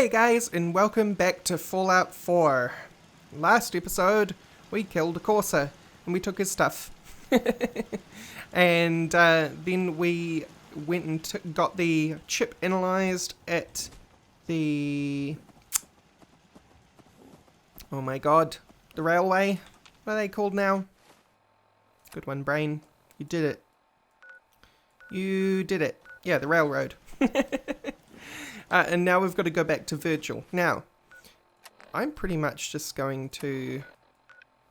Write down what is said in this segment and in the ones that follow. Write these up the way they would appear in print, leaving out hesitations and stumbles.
Hey guys, and welcome back to Fallout 4. Last episode, we killed a Corsair, and we took his stuff. And then we went and got the chip analyzed at the... Oh my god. The railway? What are they called now? Good one, Brain. You did it. You did it. Yeah, the railroad. And now we've got to go back to Virgil. Now, I'm pretty much just going to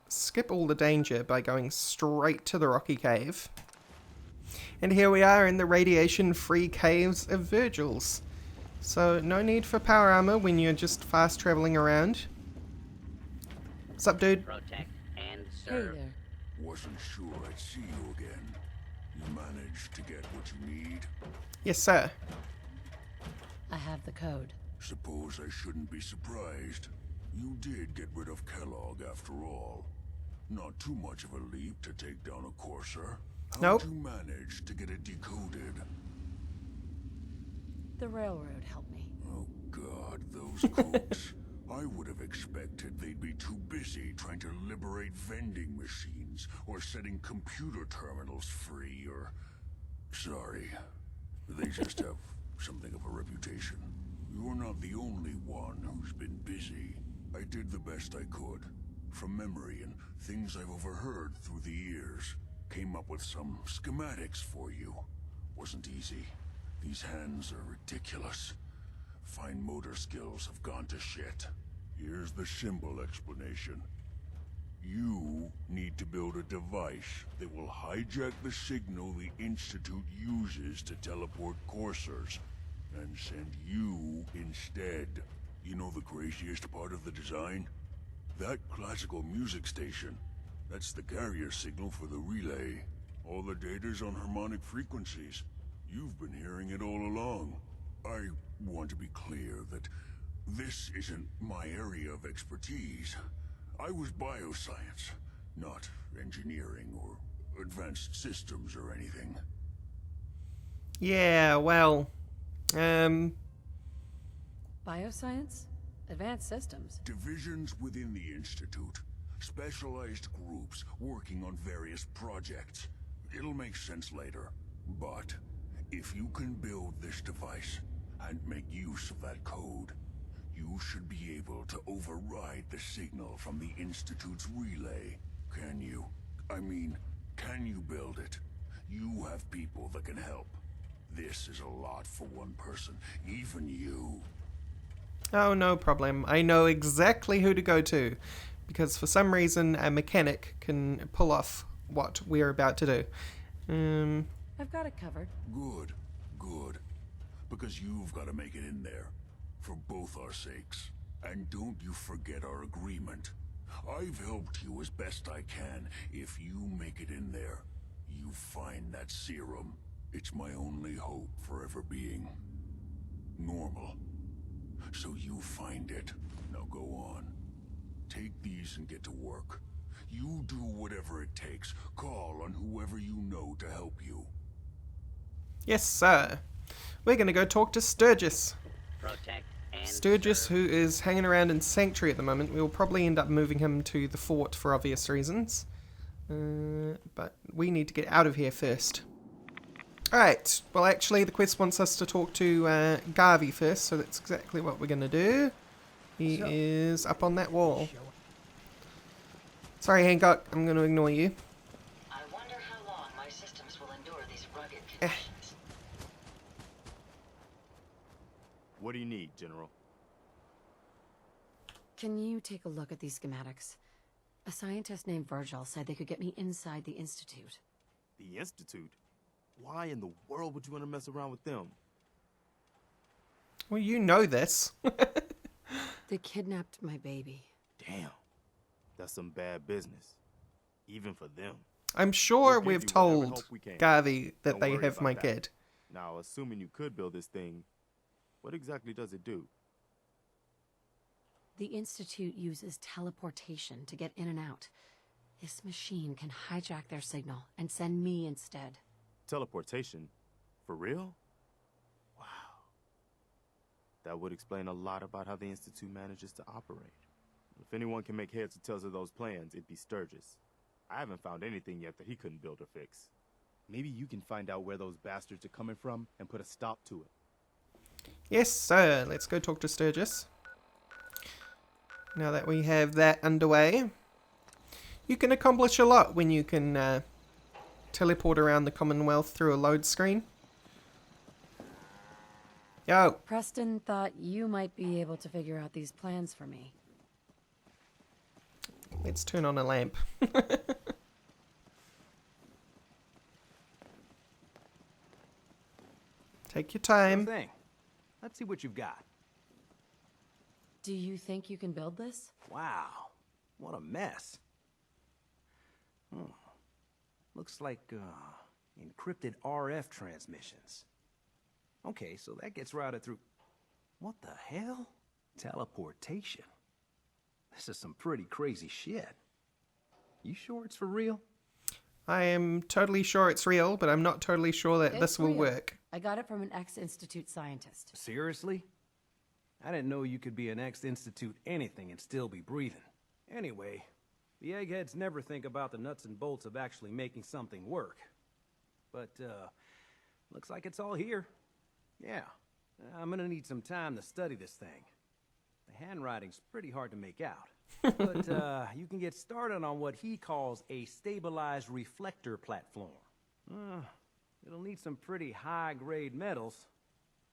skip all the danger by going straight to the rocky cave. And here we are in the radiation-free caves of Virgil's. So, no need for power armor when you're just fast traveling around. What's up, dude? Protect and serve. Hey there. Wasn't sure I'd see you again. You managed to get what you need? Yes, sir. I have the code. Suppose I shouldn't be surprised. You did get rid of Kellogg after all. Not too much of a leap to take down a Corsair. How'd Nope. you manage to get it decoded? The railroad helped me. Oh god, those cooks. I would have expected they'd be too busy trying to liberate vending machines or setting computer terminals free or... Sorry. They just have something of a reputation. You're not the only one who's been busy. I did the best I could. From memory and things I've overheard through the years. Came up with some schematics for you. Wasn't easy. These hands are ridiculous. Fine motor skills have gone to shit. Here's the simple explanation. You need to build a device that will hijack the signal the Institute uses to teleport Corsairs, and send you instead. You know the craziest part of the design? That classical music station. That's the carrier signal for the relay. All the data's on harmonic frequencies. You've been hearing it all along. I want to be clear that this isn't my area of expertise. I was bioscience, not engineering or advanced systems or anything. Yeah, well... Bioscience? Advanced systems? Divisions within the Institute. Specialized groups working on various projects. It'll make sense later. But if you can build this device and make use of that code, you should be able to override the signal from the Institute's relay. Can you? I mean, can you build it? You have people that can help. This is a lot for one person, even you. Oh, no problem. I know exactly who to go to. Because for some reason, a mechanic can pull off what we're about to do. I've got it covered. Good, good. Because you've got to make it in there. For both our sakes. And don't you forget our agreement. I've helped you as best I can. If you make it in there, you find that serum. It's my only hope for ever being normal. So you find it. Now go on. Take these and get to work. You do whatever it takes. Call on whoever you know to help you. Yes, sir. We're going to go talk to Sturgis. Protect and Sturgis, serve. who is hanging around in Sanctuary at the moment. We'll probably end up moving him to the fort for obvious reasons. But we need to get out of here first. Alright, well actually the quest wants us to talk to Garvey first, so that's exactly what we're going to do. He is up on that wall. Sorry Hancock, I'm going to ignore you. I wonder how long my systems will endure these rugged conditions. What do you need, General? Can you take a look at these schematics? A scientist named Virgil said they could get me inside the Institute. The Institute? Why in the world would you want to mess around with them? Well, you know this. They kidnapped my baby. Damn. That's some bad business. Even for them. I'm sure We'll give we've you whatever told help we can. Garvey that Don't they worry have about my that. kid. Now, assuming you could build this thing, what exactly does it do? The Institute uses teleportation to get in and out. This machine can hijack their signal and send me instead. Teleportation? For real? Wow. That would explain a lot about how the Institute manages to operate. If anyone can make heads or tails of those plans, it'd be Sturgis. I haven't found anything yet that he couldn't build or fix. Maybe you can find out where those bastards are coming from and put a stop to it. Yes, sir. Let's go talk to Sturgis. Now that we have that underway, you can accomplish a lot when you can teleport around the Commonwealth through a load screen. Yo. Preston thought you might be able to figure out these plans for me. Let's turn on a lamp. Take your time. Sure thing. Let's see what you've got. Do you think you can build this? Wow, what a mess. Looks like encrypted RF transmissions. Okay, so that gets routed through... What the hell? Teleportation. This is some pretty crazy shit. You sure it's for real? I am totally sure it's real, but I'm not totally sure that this will real. work. I got it from an ex-Institute scientist. Seriously? I didn't know you could be an ex-Institute anything and still be breathing. Anyway, the eggheads never think about the nuts and bolts of actually making something work. But, looks like it's all here. Yeah, I'm gonna need some time to study this thing. The handwriting's pretty hard to make out. But, you can get started on what he calls a stabilized reflector platform. It'll need some pretty high-grade metals,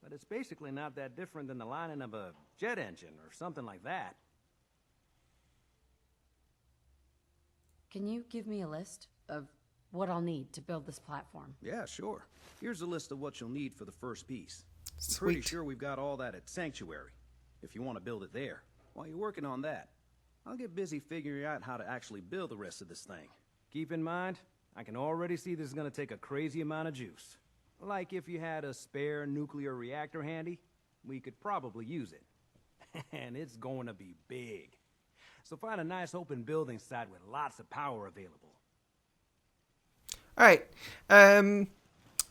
but it's basically not that different than the lining of a jet engine or something like that. Can you give me a list of what I'll need to build this platform? Yeah, sure. Here's a list of what you'll need for the first piece. I'm pretty Sweet. sure we've got all that at Sanctuary, if you want to build it there. While you're working on that, I'll get busy figuring out how to actually build the rest of this thing. Keep in mind, I can already see this is going to take a crazy amount of juice. Like if you had a spare nuclear reactor handy, we could probably use it. And it's going to be big. So find a nice open building site with lots of power available. Alright,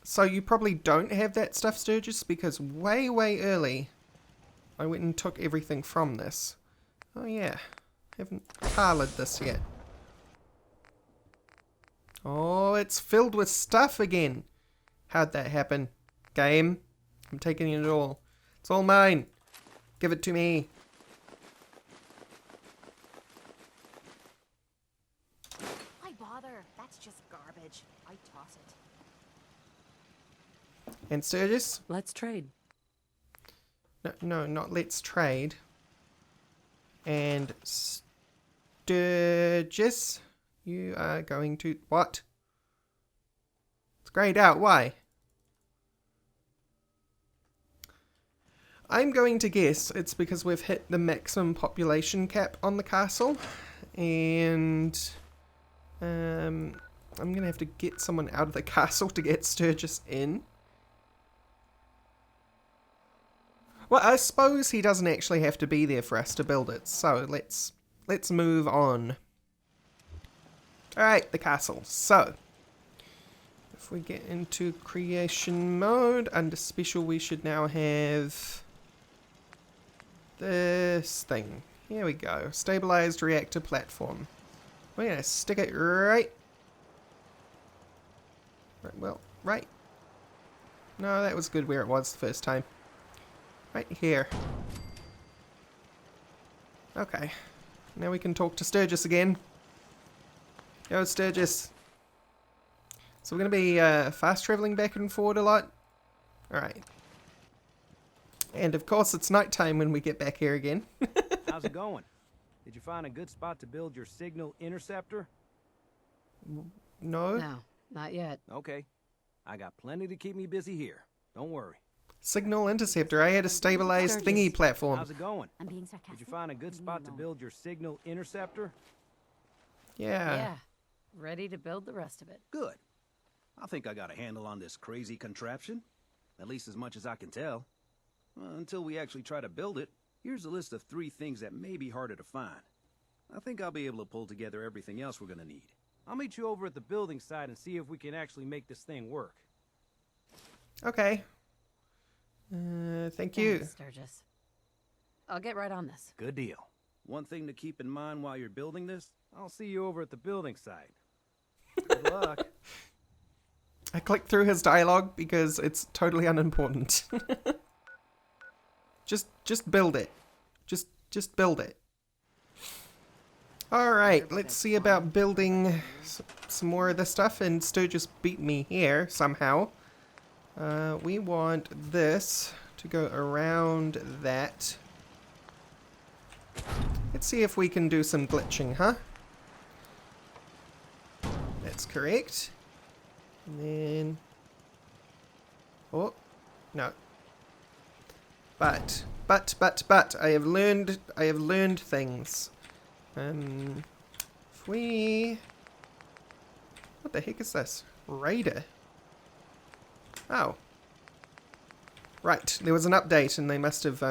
so you probably don't have that stuff, Sturgis, because way early I went and took everything from this. Oh yeah, haven't parlored this yet. Oh, it's filled with stuff again. How'd that happen? Game? I'm taking it all. It's all mine. Give it to me. Why bother? That's just garbage. I toss it. And Sturgis? Let's trade. No, not let's trade. And Sturgis, you are going to... What? It's grayed out. Why? I'm going to guess it's because we've hit the maximum population cap on the castle. And... I'm going to have to get someone out of the castle to get Sturgis in. Well, I suppose he doesn't actually have to be there for us to build it, so let's move on. Alright, the castle. So, if we get into creation mode, under special we should now have this thing. Here we go. Stabilized reactor platform. We're going to stick it right... Right. No, that was good where it was the first time. Right here. Okay. Now we can talk to Sturgis again. Go, Sturgis. So we're going to be fast traveling back and forward a lot. Alright. And of course it's nighttime when we get back here again. How's it going? Did you find a good spot to build your signal interceptor? No? No, not yet. Okay. I got plenty to keep me busy here. Don't worry. Signal interceptor. I had a stabilized thingy platform. How's it going? I'm being Did you sarcastic. find a good spot to build your signal interceptor? Yeah. Ready to build the rest of it. Good. I think I got a handle on this crazy contraption. At least as much as I can tell. Until we actually try to build it, here's a list of 3 things that may be harder to find. I think I'll be able to pull together everything else we're gonna need. I'll meet you over at the building site and see if we can actually make this thing work. Okay. Thank you. Thanks, Sturgis. I'll get right on this. Good deal. One thing to keep in mind while you're building this, I'll see you over at the building site. Good luck. I clicked through his dialogue because it's totally unimportant. Just build it. Just build it. Alright, let's see about building some more of this stuff, and Stu just beat me here somehow. We want this to go around that. Let's see if we can do some glitching, huh? That's correct. And then... Oh, no. But, I have learned things. If we... What the heck is this? Raider? Oh. Right, there was an update and they must have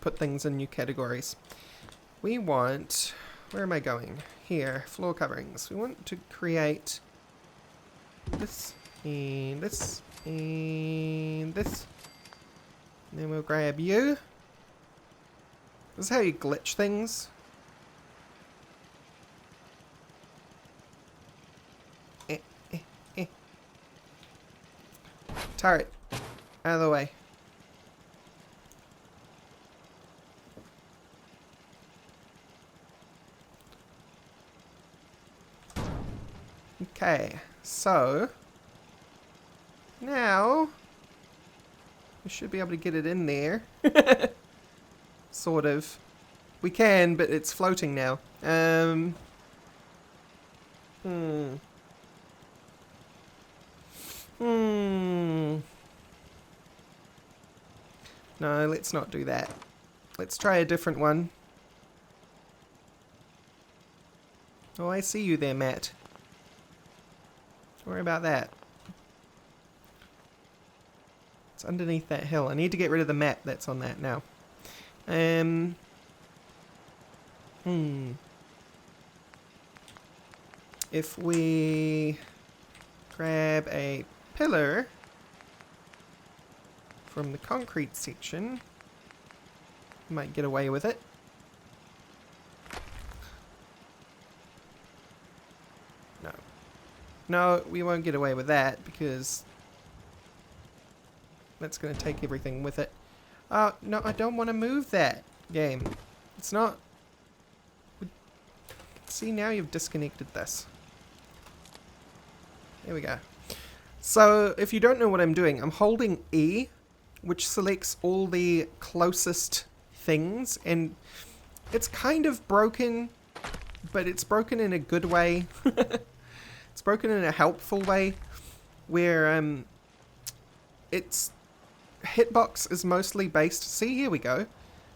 put things in new categories. We want... Where am I going? Here, floor coverings. We want to create this and this and this. And then we'll grab you. This is how you glitch things. Turret, out of the way. Okay, so now we should be able to get it in there. Sort of. We can, but it's floating now. No, let's not do that. Let's try a different one. Oh, I see you there, Matt. Don't worry about that. It's underneath that hill. I need to get rid of the map that's on that now. If we grab a pillar from the concrete section, might get away with it. No. No, we won't get away with that because that's going to take everything with it. Oh, no, I don't want to move that game. It's not... See, now you've disconnected this. There we go. So, if you don't know what I'm doing, I'm holding E, which selects all the closest things, and it's kind of broken, but it's broken in a good way. It's broken in a helpful way, where its hitbox is mostly based... See, here we go.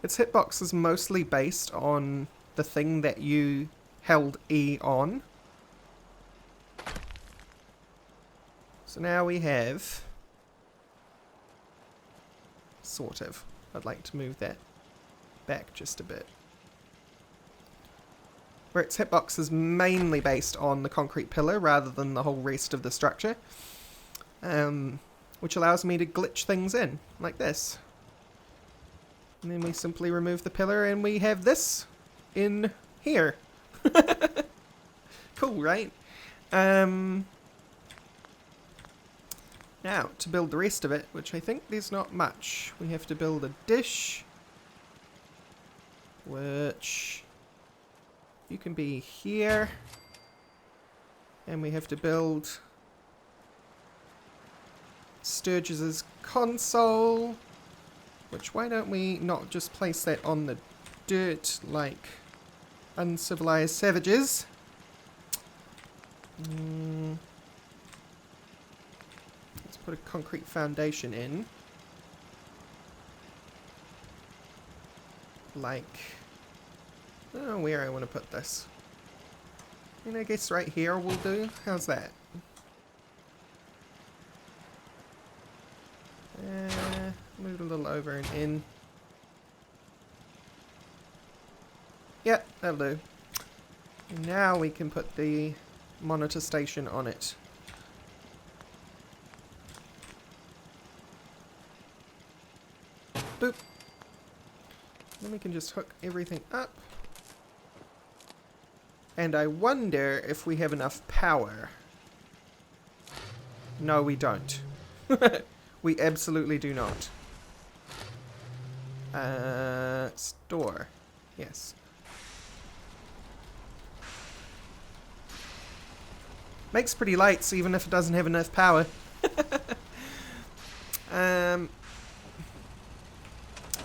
Its hitbox is mostly based on the thing that you held E on. So now we have... Sort of. I'd like to move that back just a bit. Where its hitbox is mainly based on the concrete pillar rather than the whole rest of the structure. Which allows me to glitch things in, like this. And then we simply remove the pillar and we have this in here. Cool, right? Now, to build the rest of it, which I think there's not much, we have to build a dish, which you can be here, and we have to build Sturgis's console, which why don't we not just place that on the dirt like uncivilized savages? Let's put a concrete foundation in. Like, I don't know where I want to put this. I mean, I guess right here will do. How's that? Move a little over and in. Yep, that'll do. And now we can put the monitor station on it. Boop. Then we can just hook everything up. And I wonder if we have enough power. No, we don't. We absolutely do not. Store. Yes. Makes pretty lights even if it doesn't have enough power.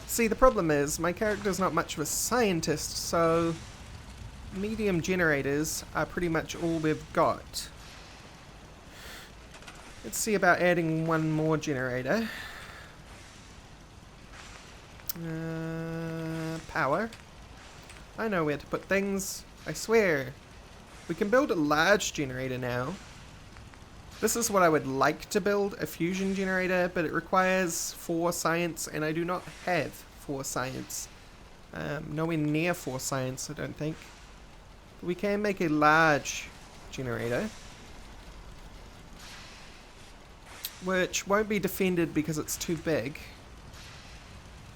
See, the problem is my character's not much of a scientist, so medium generators are pretty much all we've got. Let's see about adding one more generator. Power. I know where to put things. I swear. We can build a large generator now. This is what I would like to build, a fusion generator, but it requires 4 science, and I do not have 4 science. Nowhere near 4 science, I don't think. But we can make a large generator, which won't be defended because it's too big.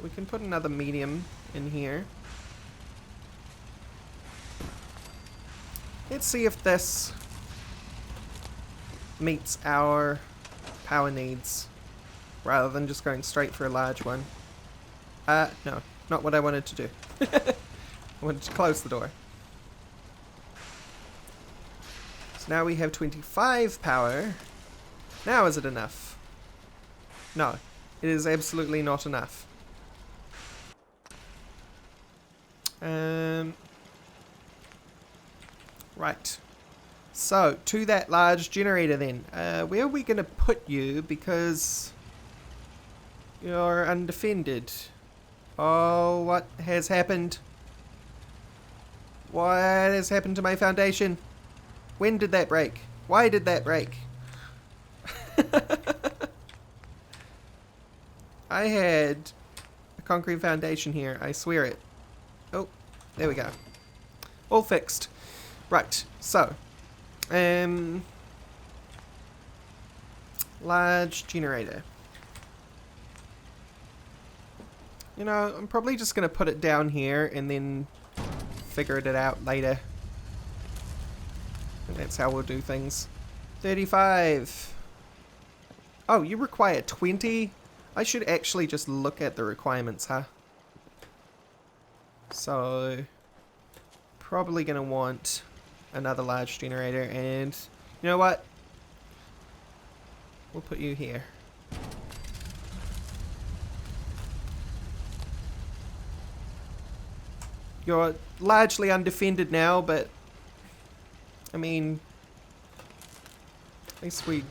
We can put another medium in here. Let's see if this meets our power needs rather than just going straight for a large one. No, not what I wanted to do. I wanted to close the door. So now we have 25 power. Now is it enough? No, it is absolutely not enough. Right. So, to that large generator then. Where are we going to put you? Because you're undefended. Oh, what has happened? What has happened to my foundation? When did that break? Why did that break? I had a concrete foundation here. I swear it. Oh, there we go. All fixed. Right, so. Large generator. You know, I'm probably just going to put it down here and then figure it out later. And that's how we'll do things. 35. Oh, you require 20? I should actually just look at the requirements, huh? So, probably going to want another large generator, and you know what? We'll put you here. You're largely undefended now, but I mean, at least we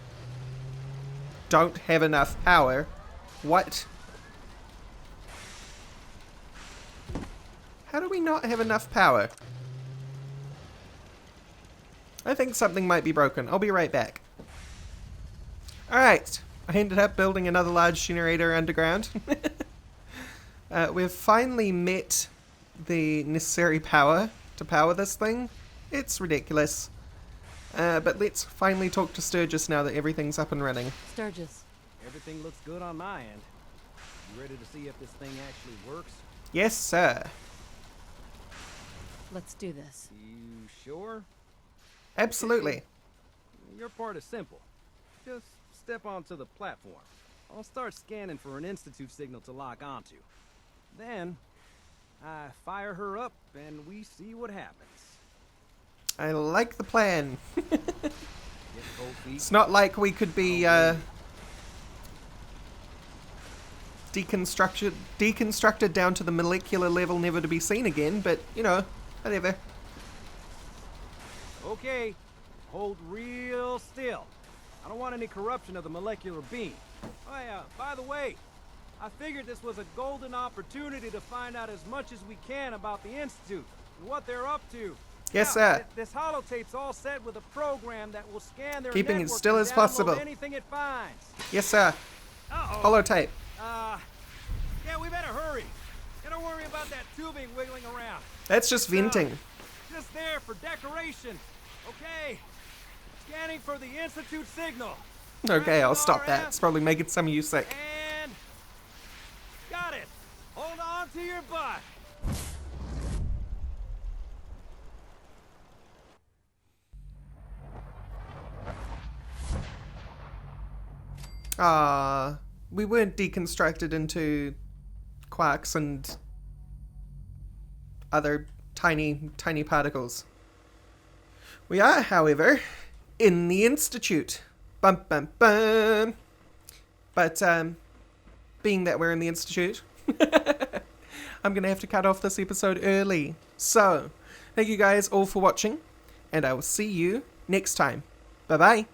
don't have enough power. What? How do we not have enough power? I think something might be broken. I'll be right back. Alright. I ended up building another large generator underground. We've finally met the necessary power to power this thing. It's ridiculous. But let's finally talk to Sturgis now that everything's up and running. Sturgis. Everything looks good on my end. You ready to see if this thing actually works? Yes, sir. Let's do this. You sure? Absolutely. Your part is simple. Just step onto the platform. I'll start scanning for an Institute signal to lock onto. Then, I fire her up and we see what happens. I like the plan. Get cold feet. It's not like we could be deconstructed down to the molecular level never to be seen again, but you know, whatever. Okay, hold real still. I don't want any corruption of the molecular beam. Oh yeah, by the way, I figured this was a golden opportunity to find out as much as we can about the Institute and what they're up to. Yes, now, sir. This holotape's all set with a program that will scan their Keeping it network still and as download possible. anything it finds. Yes, sir. Uh-oh. Holotape. Yeah, we better hurry. Don't worry about that tubing wiggling around. That's just venting. Just there for decoration. Okay. Scanning for the Institute signal. Okay, I'll stop RF, that. It's probably making some of you sick. And got it. Hold on to your butt! We weren't deconstructed into quarks and other tiny particles. We are, however, in the Institute. Bum bum bum. But, being that we're in the Institute, I'm gonna have to cut off this episode early. So, thank you guys all for watching, and I will see you next time. Bye bye.